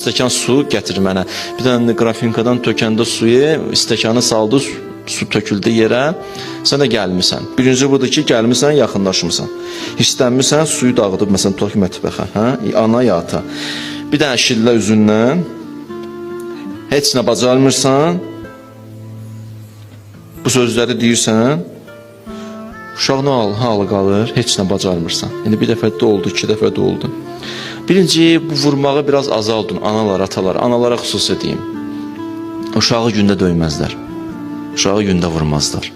Stəkan su gətir mənə. Bir dənə qrafinkadan tökəndə suyu, stəkanı saldı, su töküldü yerə. Sən də gəlmisən. Birinci budur ki, gəlmisən, yaxınlaşmısan. Hissənmirsən, suyu dağıdıb məsələn tökmə mətbəxə, hə? Ana ya ata. Bir dənə şillə üzündən heç nə bacarmırsan. Bu sözləri deyirsən. Uşaq nə halı qalır? Heç nə bacarmırsan. İndi bir dəfə də oldu, iki dəfə də oldu. Birinci, bu vurmağı biraz azaldın, analar, atalar. Analara xüsusi deyim. Uşağı gündə döyməzlər. Uşağı gündə vurmazlar.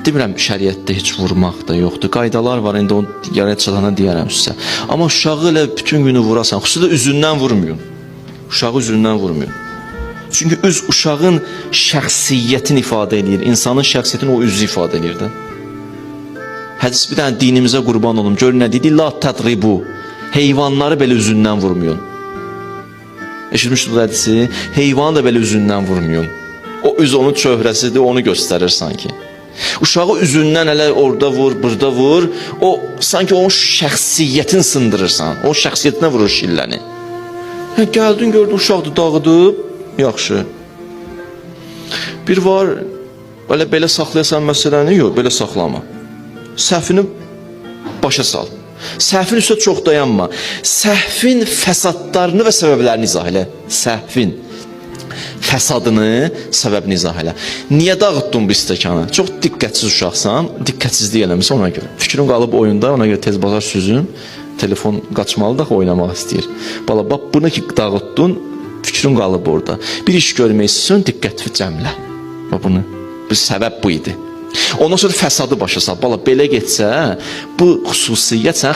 Demirəm, şəriətdə heç vurmaq da yoxdur. Qaydalar var, indi onu yaraya çatana deyərəm sizə. Amma uşağı elə bütün günü vurasan, xüsusilə üzündən vurmayın. Uşağı üzündən vurmayın. Çünki üz uşağın şəxsiyyətini ifadə edir. İnsanın şəxsiyyətini o üzü ifadə edir də. Hədis bir dənə dinimizə qurban olum. Gör nə dedi? La tadribu. Heyvanları belə üzündən vurmayın. Eşitmişdir bu hədisi? Heyvanı da belə üzündən vurmayın. O üz onun çöhrəsidir, onu göstərir sanki. Uşağı üzündən elə orada vur, burada vur. O sanki onun şəxsiyyətini sındırırsan. O şəxsiyyətinə vurur şilləni. Gəldin, gördün uşaqdır, dağıdıb. Yaxşı. Bir var, belə saxlayasan məsələni, yox, belə saxlama. Səhvini başa sal. Səhvin üstə çox dayanma. Səhvin fəsadlarını və səbəblərini izah elə. Səhvin fəsadını, səbəbini izah elə. Niyə dağıtdın bu stəkanı? Çox diqqətsiz uşaqsan, diqqətsizlik eləmirsən ona görə. Fikrin qalıb oyunda, ona görə tez bazar süzün. Telefon qaçmalı da oynamaq istəyir. Bala, bax, bunu ki dağıtdın, fikrin qalıb orada. Bir iş görmək istəyirsən, diqqətli cəmlə. Bax, bunu, bir səbəb bu idi. Ondan sonra fəsadı başa sal. Bala, belə getsə, bu xüsusiyyət sən